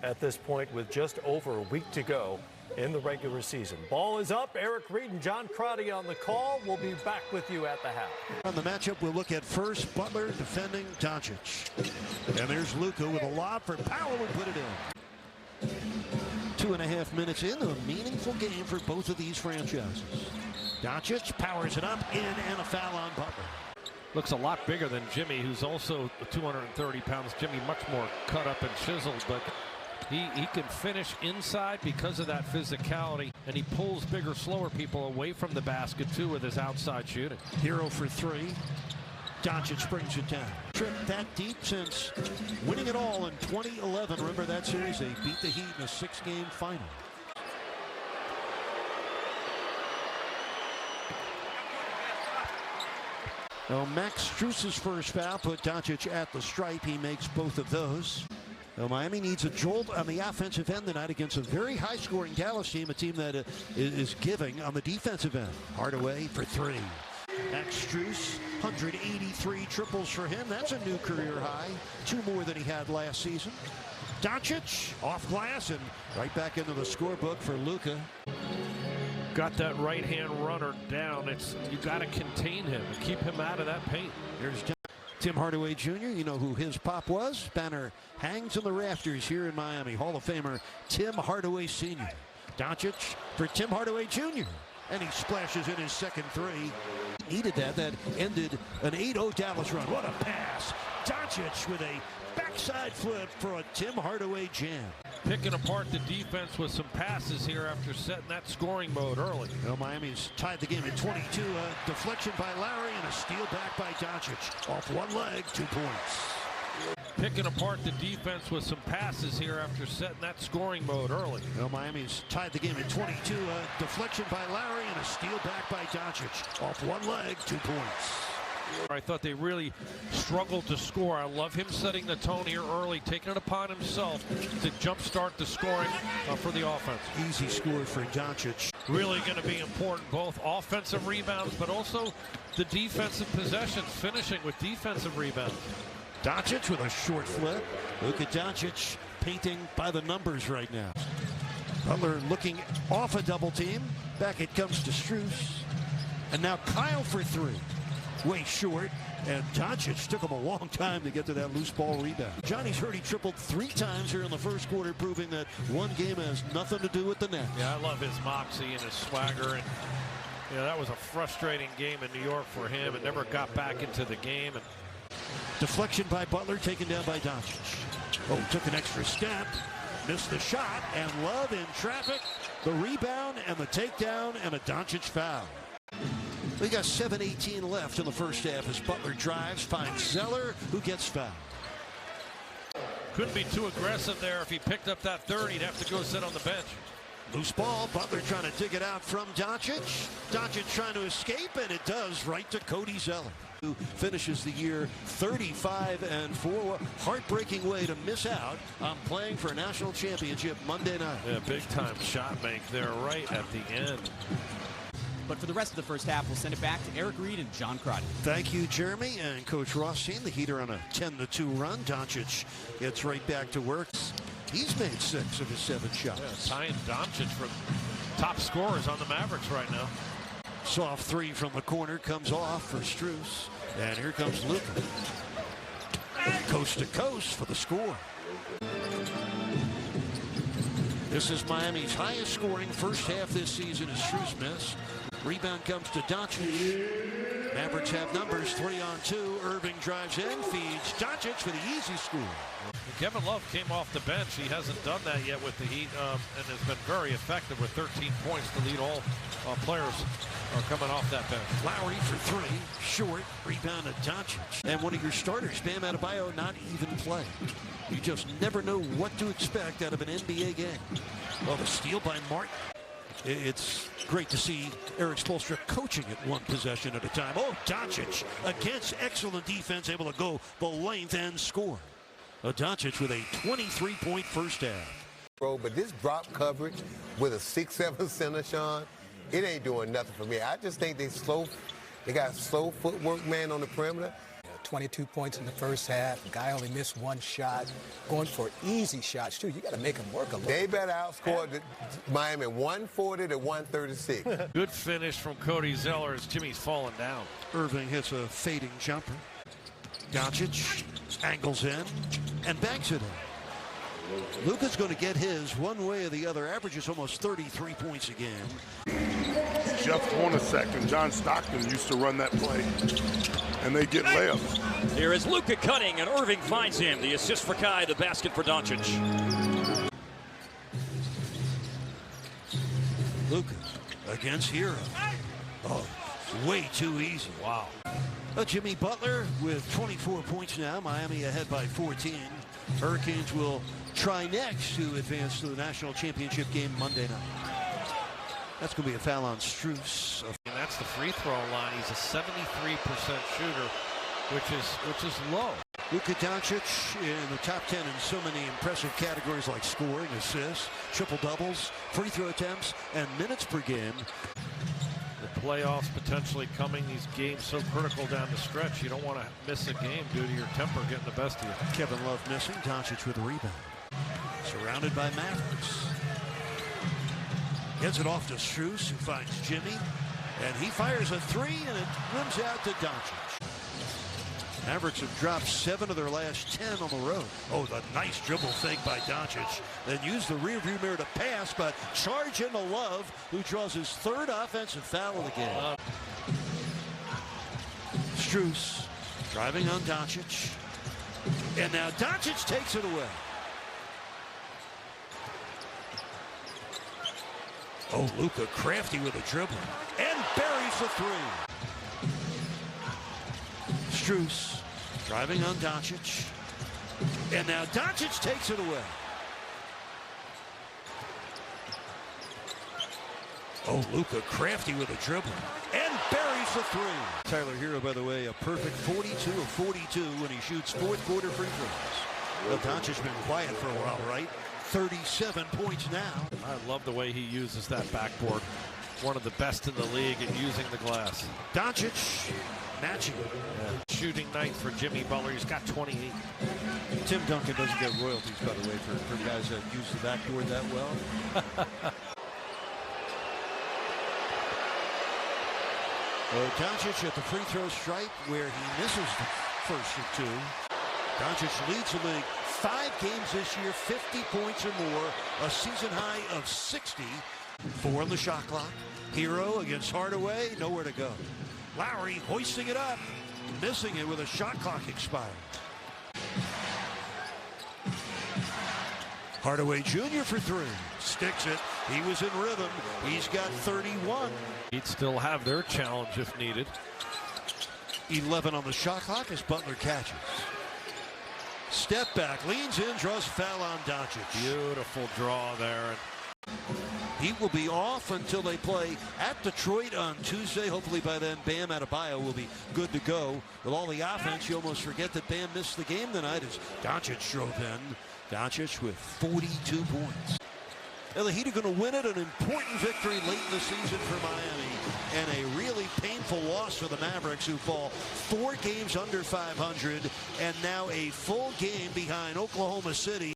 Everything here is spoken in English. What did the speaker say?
at this point with just over a week to go in the regular season. Ball is up. Eric Reed and John Crotty on the call. We'll be back with you at the half. On the matchup, we'll look at first Butler defending Doncic. And there's Luka with a lob for Powell who put it in. 2.5 minutes in, a meaningful game for both of these franchises. Doncic powers it up, in, and a foul on Butler. Looks a lot bigger than Jimmy, who's also 230 pounds. Jimmy much more cut up and chiseled, but he can finish inside because of that physicality, and he pulls bigger, slower people away from the basket, too, with his outside shooting. Hero for three. Doncic brings it down. Trip that deep since winning it all in 2011. Remember that series? They beat the Heat in a 6-game final. Well, Max Strus's first foul put Doncic at the stripe. He makes both of those. Well, Miami needs a jolt on the offensive end tonight against a very high-scoring Dallas team, a team that is giving on the defensive end. Hardaway for three. Max Strus, 183 triples for him. That's a new career high. 2 more than he had last season. Doncic off glass and right back into the scorebook for Luka. Got that right-hand runner down. You got to contain him and keep him out of that paint. Here's Tim Hardaway Jr. You know who his pop was? Banner hangs in the rafters here in Miami. Hall of Famer Tim Hardaway Sr. Doncic for Tim Hardaway Jr. And he splashes in his second three. Needed that. That ended an 8-0 Dallas run. What a pass. Doncic with a backside flip for a Tim Hardaway jam. Picking apart the defense with some passes here after setting that scoring mode early. Well, Miami's tied the game at 22. A deflection by Lowry and a steal back by Doncic. Off one leg, 2 points. Picking apart the defense with some passes here after setting that scoring mode early. Well, Miami's tied the game at 22. A deflection by Lowry and a steal back by Doncic. Off one leg, 2 points. I thought they really struggled to score. I love him setting the tone here early, taking it upon himself to jumpstart the scoring for the offense. Easy score for Doncic. Really going to be important, both offensive rebounds, but also the defensive possessions, finishing with defensive rebounds. Doncic with a short flip. Luka Doncic painting by the numbers right now. Butler looking off a double team. Back it comes to Strus. And now Kyle for three. Way short, and Doncic took him a long time to get to that loose ball rebound. Johnny's heard he tripled 3 times here in the first quarter, proving that one game has nothing to do with the next. Yeah, I love his moxie and his swagger, and that was a frustrating game in New York for him, and never got back into the game. And deflection by Butler, taken down by Doncic. Oh, took an extra step, missed the shot, and Love in traffic. The rebound and the takedown and a Doncic foul. We got 7:18 left in the first half as Butler drives, finds Zeller, who gets fouled. Couldn't be too aggressive there. If he picked up that third, he'd have to go sit on the bench. Loose ball, Butler trying to dig it out from Doncic. Doncic trying to escape, and it does, right to Cody Zeller, who finishes the year 35-4. Heartbreaking way to miss out on playing for a national championship Monday night. Yeah, big-time shot make there right at the end. But for the rest of the first half, we'll send it back to Eric Reed and John Crotty. Thank you, Jeremy and Coach Rothstein. The Heat are on a 10-2 run. Doncic gets right back to work. He's made 6 of his 7 shots. Yeah, tying Doncic for top scorers on the Mavericks right now. Soft three from the corner comes off for Strus. And here comes Luka. Coast to coast for the score. This is Miami's highest scoring first half this season as Strus missed. Rebound comes to Doncic. Mavericks have numbers, 3-on-2. Irving drives in, feeds Doncic for the easy score. Kevin Love came off the bench. He hasn't done that yet with the Heat and has been very effective with 13 points to lead all players coming off that bench. Lowry for three, short, rebound to Doncic. And one of your starters, Bam Adebayo, not even play. You just never know what to expect out of an NBA game. Well, the steal by Martin. It's great to see Eric Spoelstra coaching it one possession at a time. Oh, Doncic against excellent defense, able to go the length and score. Doncic with a 23-point first half. Bro, but this drop coverage with a 6'7" center, Sean, it ain't doing nothing for me. I just think they got slow footwork, man, on the perimeter. 22 points in the first half. The guy only missed one shot. Going for easy shots, too. You got to make him work a little. They better outscore Miami 140 to 136. Good finish from Cody Zeller as Jimmy's falling down. Irving hits a fading jumper. Doncic angles in and banks it in. Luka's going to get his one way or the other. Averages almost 33 points a game. Jeff Hornacek and John Stockton used to run that play, and they get layups. Here is Luka cutting, and Irving finds him. The assist for Kai, the basket for Doncic. Luka against Hero. Oh, way too easy. Wow. Jimmy Butler with 24 points now. Miami ahead by 14. Hurricanes will try next to advance to the national championship game Monday night. That's going to be a foul on Strus. And that's the free throw line. He's a 73% shooter, which is low. Luka Doncic in the top 10 in so many impressive categories like scoring, assists, triple doubles, free throw attempts, and minutes per game. The playoffs potentially coming. These games so critical down the stretch. You don't want to miss a game due to your temper getting the best of you. Kevin Love missing. Doncic with a rebound. Surrounded by Mavericks. Gets it off to Strus, who finds Jimmy. And he fires a three, and it rims out to Doncic. Mavericks have dropped 7 of their last 10 on the road. Oh, the nice dribble fake by Doncic. Then use the rearview mirror to pass, but charge into Love, who draws his 3rd offensive foul of the game. Strus driving on Doncic. And now Doncic takes it away. Oh, Luka crafty with a dribble. And buries the 3. Strus driving on Doncic. And now Doncic takes it away. Oh, Luka crafty with a dribble. And buries the 3. Tyler Hero, by the way, a perfect 42 of 42 when he shoots 4th quarter free throws. Well, Doncic's been quiet for a while, right? 37 points now. I love the way he uses that backboard. One of the best in the league at using the glass. Doncic matching. Yeah. Shooting night for Jimmy Butler. He's got 28. Tim Duncan doesn't get royalties, by the way, for guys that use the backboard that well. Doncic at the free throw stripe where he misses the first of 2. Doncic leads the league 5 games this year, 50 points or more, a season high of 60. 4 on the shot clock. Hero against Hardaway, nowhere to go. Lowry hoisting it up, missing it with a shot clock expired. Hardaway Jr. for 3. Sticks it. He was in rhythm. He's got 31. He'd still have their challenge if needed. 11 on the shot clock as Butler catches. Step back, leans in, draws a foul on Doncic. Beautiful draw there. He will be off until they play at Detroit on Tuesday. Hopefully by then Bam Adebayo will be good to go. With all the offense, you almost forget that Bam missed the game tonight as Doncic drove in. Doncic with 42 points. Now the Heat are going to win it, an important victory late in the season for Miami, and a really painful loss for the Mavericks, who fall 4 games under 500 and now a full game behind Oklahoma City.